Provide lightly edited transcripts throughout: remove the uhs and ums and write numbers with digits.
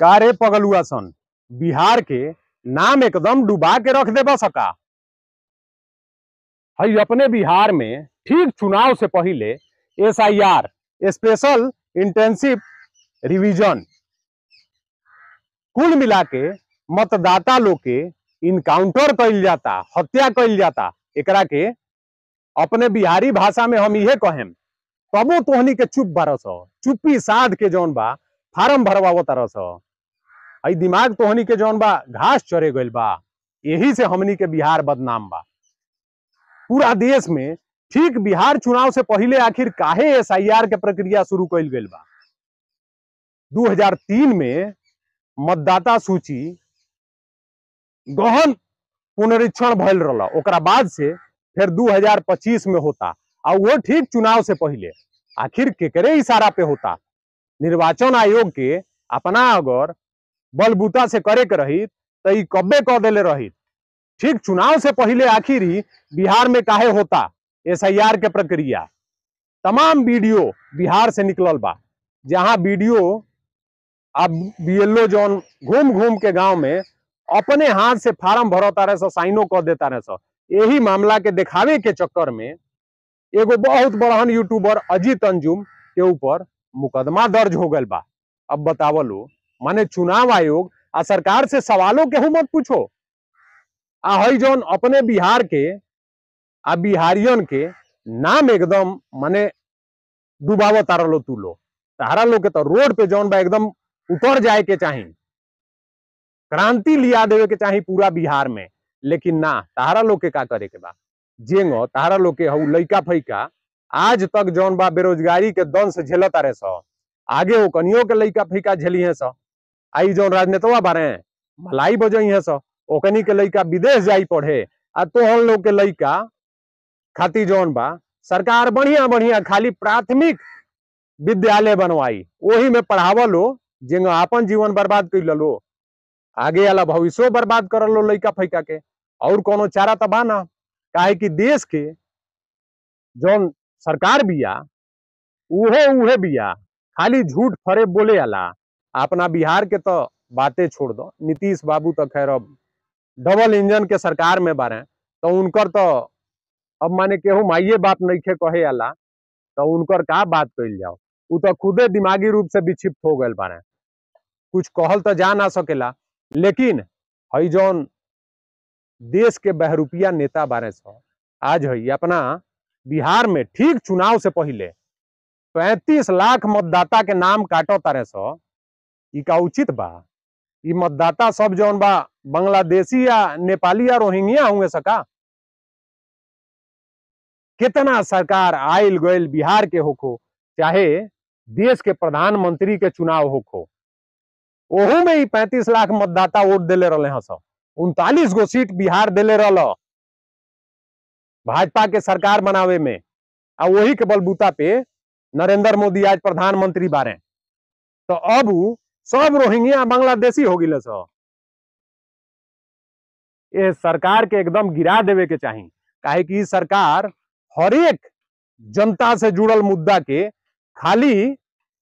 का रे पगलुआ सन, बिहार के नाम एकदम डुबा के रख देबा सका। हई अपने बिहार में ठीक चुनाव से पहले SIR स्पेशल इंटेंसिव रिवीजन कुल मिला के मतदाता लोग के इनकाउंटर कइल जाता, हत्या कइल जाता। एकरा के अपने बिहारी भाषा में हम इहे कहेम, तबो तोहनी के चुप बारस, चुप्पी साध के जौन बा फार्म भरवावो तारस। आई दिमाग तोहनी के जौन बा घास चरे गइल बा, यही से हमनी के बिहार बदनाम बा पूरा देश में। ठीक बिहार चुनाव से पहले आखिर काहे SIR के प्रक्रिया शुरू कइल गइल बा? 2003 में मतदाता सूची गहन पुनरीक्षण भइल रहला, ओकरा बाद से फिर 2025 में होता, और वो ठीक चुनाव से पहले। आखिर केकरे इशारा पे होता? निर्वाचन आयोग के अपना अगर बलबूता से करे के रही तो ई कब्बे कह देले रही। ठीक चुनाव से पहले आखिर ही बिहार में काहे होता SIR के प्रक्रिया? तमाम वीडियो बिहार से निकलल बा, जहां वीडियो अब BLO जौन घूम घूम के गांव में अपने हाथ से फार्म भरता रहे, साइनो कर देता रहे। यही मामला के दिखावे के चक्कर में एगो बहुत बड़हन यूट्यूबर अजीत अंजुम के ऊपर मुकदमा दर्ज हो गल बा। अब बतावलो, माने चुनाव आयोग आ सरकार से सवालों के मत पूछो। हई जौन अपने बिहार के आ बिहारियन के नाम एकदम माने डुबाव तारलो तू लो। तारा लोग के तो रोड पे जौन बा एकदम उतर जाए के चाही, क्रांति लिया देवे के चाही पूरा बिहार में। लेकिन ना, तारा लोग के का करे के बा? जेंगो तारा लोग के हऊ लइका फैका आज तक जौन बा बेरोजगारी के दंश झेलत रहे स, आगे वो कनियो के लइका फैका झेली है स। आई जौन राजनेतवा बारे भलाई बजई है स, ओकनी के लइका विदेश जाई पढ़े, आ तो हम लोग के लइका खाती जौन बा सरकार बढ़िया बढ़िया खाली प्राथमिक विद्यालय बनवाई, वही में पढ़ावा लो, जेंगो अपन जीवन बर्बाद कर लो, आगे वाला भविष्य बर्बाद कर लो लइका फैका के। और कोनो चारा तो बा ना, काहे कि देश के जौन सरकार बिया उहे बिया खाली झूठ फरे बोले आला। अपना बिहार के तो बातें छोड़ दो, नीतीश बाबू तो खैर अब डबल इंजन के सरकार में बारे, तो उनकर तो अब माने केहू माइये बाप नइखे कहे आला, तो उनकर का बात कइल जाओ। उ तो खुदे दिमागी रूप से विक्षिप्त हो गए बारे, कुछ कहल तो जा ना सकेला। लेकिन हई जौन देश के बहरूपिया नेता बारे सो, आज हई अपना बिहार में ठीक चुनाव से पहले 35 लाख मतदाता के नाम काटो तारे सो, ई का उचित बा? ई मतदाता सब जौन बा बांग्लादेशी या नेपाली या रोहिंग्या होंगे सका? कितना सरकार आयल गयल बिहार के होखो, चाहे देश के प्रधानमंत्री के चुनाव होखो, ओहू में ही 35 लाख मतदाता वोट देले रहे हैं। 39 गो सीट बिहार देले रहल भाजपा के सरकार बनावे में, आ वही के बलबूता पे नरेंद्र मोदी आज प्रधानमंत्री बारे। तो अब सब रोहिंग्या बांग्लादेशी हो गिले सो। ये सरकार के एकदम गिरा देवे के चाही, काहे कि सरकार हर एक जनता से जुड़ल मुद्दा के खाली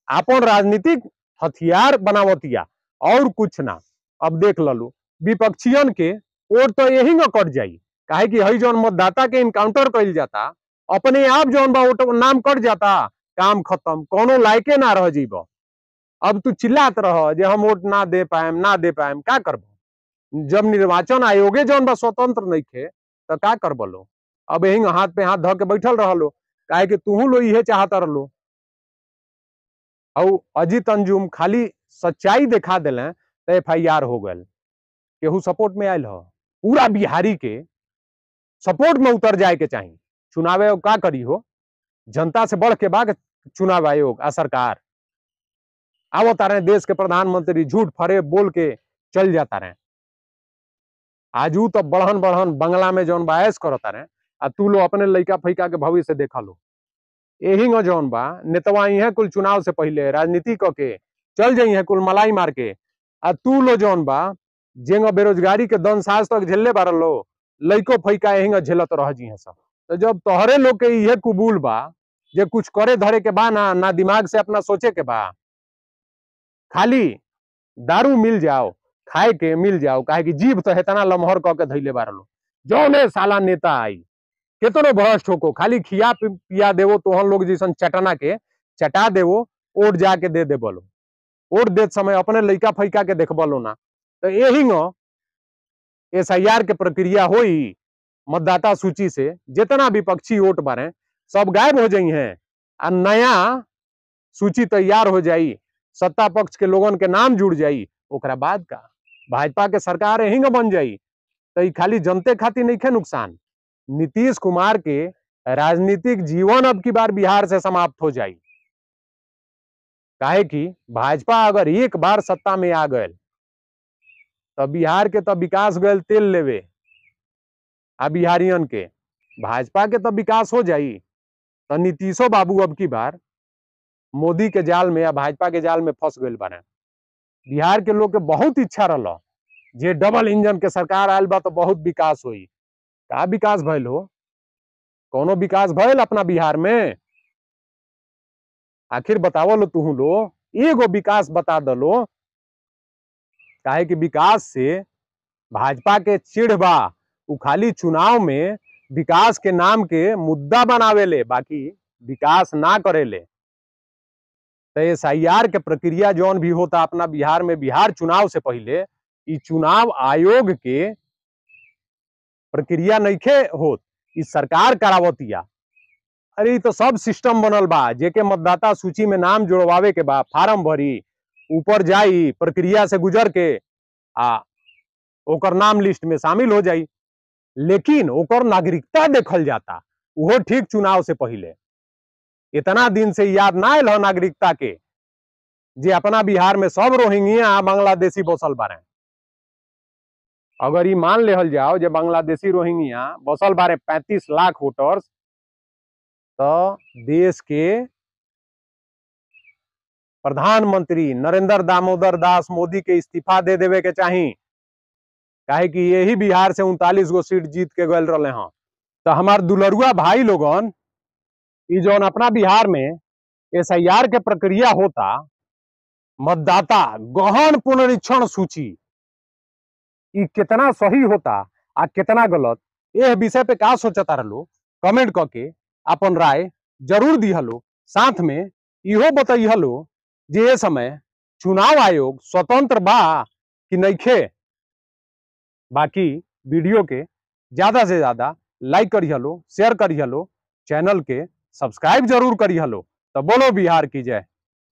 अपन राजनीतिक हथियार बनावतिया और कुछ ना। अब देख ललू विपक्षियन के वोट तो यही न कट जाई, काहे कि हई जौन मतदाता के इनकाउंटर कइल जाता, अपने आप जौन बा वोट नाम कट जाता, काम खत्म, कोनो लायके ना रह जीब। अब तू चिल्लात रह जे हम वोट ना दे पाएम, का करबो? जब निर्वाचन आयोगे जौन बा स्वतंत्र नइखे तो का करबो लो? अब यही हाथ पे हाथ धो के बैठल रहलो, काहे कि तूहू लो इहे चाहता रहलो। और अजीत अंजुम खाली सच्चाई दिखा दिले तो FIR हो गल, केहू सपोर्ट में आयल हो। पूरा बिहारी के सपोर्ट में उतर जाए के चाहिए। चुनाव आयोग का करी हो? जनता से बढ़ के बाद चुनाव आयोग आ सरकार आवता रहे, देश के प्रधानमंत्री झूठ फरे बोल के चल जाता रहे। आजू तो बढ़न बढ़न बंगला में जौन बा ऐश करता रहे, आ तू लो अपने लइका फैका के भविष्य देखा लो। यही जौन बा नेतवा है कुल चुनाव से पहले राजनीति के चल जाई है कुल मलाई मार के, आ तू लो जौन बा जेंगा बेरोजगारी के दंश आज तक झेलले बार लो, लइको फैका यही झेलत रह जी है सब। तो जब तोहरे लोग के यह कुबूल बा जे कुछ करे धरे के बा ना दिमाग से अपना सोचे के बा, खाली दारू मिल जाओ, खाए के मिल जाओ, काहे कि जीभ तो इतना लमहर कह के धैले बार लो। जौने साला नेता आई कितनो भ्रष्ट होको, खाली खिया पिया देवो तो हम लोग जैसन चटना के चटा देवो, वोट जाके दे बोलो। वोट देते समय अपने लइका फैका के देख बोलो ना। तो यही SIR के प्रक्रिया होई, मतदाता सूची से जितना विपक्षी वोट बारे सब गायब हो जाई हैं और नया सूची तैयार हो जाई, सत्ता पक्ष के लोगन के नाम जुड़ जाई। ओकरा बाद का भाजपा के सरकार यही बन जाई। तो ये खाली जनते खातिर नहीं खे नुकसान, नीतीश कुमार के राजनीतिक जीवन अब की बार बिहार से समाप्त हो जाई। काहे कि भाजपा अगर एक बार सत्ता में आ गए तो बिहार के तो विकास गए तेल लेवे, आ बिहारियन के भाजपा के तो विकास हो जाई। तो नीतीशो बाबू अब की बार मोदी के जाल में या भाजपा के जाल में फंस गए बारे। बिहार के लोग के बहुत इच्छा रहा जे डबल इंजन के सरकार आयल बा तो बहुत विकास हुई। का विकास भइल हो? कोनो विकास भइल अपना बिहार में? आखिर बतावो लो तुहू लो, एगो विकास बता दलो। काहे कि विकास से भाजपा के चिढ़ बा, उ खाली चुनाव में विकास के नाम के मुद्दा बनावेले, बाकी विकास ना करेले। तो SIR के प्रक्रिया जौन भी होता अपना बिहार में, बिहार चुनाव से पहले ई चुनाव आयोग के प्रक्रिया नइखे होत, ई सरकार करावतिया। अरे तो सब सिस्टम बनल बा, जेके मतदाता सूची में नाम जोड़वावे के बा, फार्म भरी, ऊपर जाई, प्रक्रिया से गुजर के आ ओकर नाम लिस्ट में शामिल हो जाई। लेकिन ओकर नागरिकता देखल जाता, वो ठीक चुनाव से पहले। इतना दिन से याद ना आयल हो नागरिकता के, जे अपना बिहार में सब रोहिंग्या बांग्लादेशी बसल बारे। अगर ये मान लेहल जाओ जे बांग्लादेशी रोहिंग्या बसल बारे 35 लाख वोटर्स, तो देश के प्रधानमंत्री नरेंद्र दामोदर दास मोदी के इस्तीफा दे देवे के चाहिए। काहे कि यही बिहार से 39 गो सीट जीत के गए रहे हैं। तो हमार दुलरुआ भाई लोगन, ई जौन अपना बिहार में SIR के प्रक्रिया होता, मतदाता गहन पुनरीक्षण सूची, ई कितना सही होता आ कितना गलत, यह विषय पे का सोचता रहो कमेंट करके अपन राय जरूर दिहलो। साथ में इहो बताइहलो जे ये समय चुनाव आयोग स्वतंत्र बा कि नइखे। बाकी वीडियो के ज्यादा से ज्यादा लाइक करिहलो, शेयर करिहलो, चैनल के सब्सक्राइब जरूर करिहलो। तो बोलो बिहार की जय।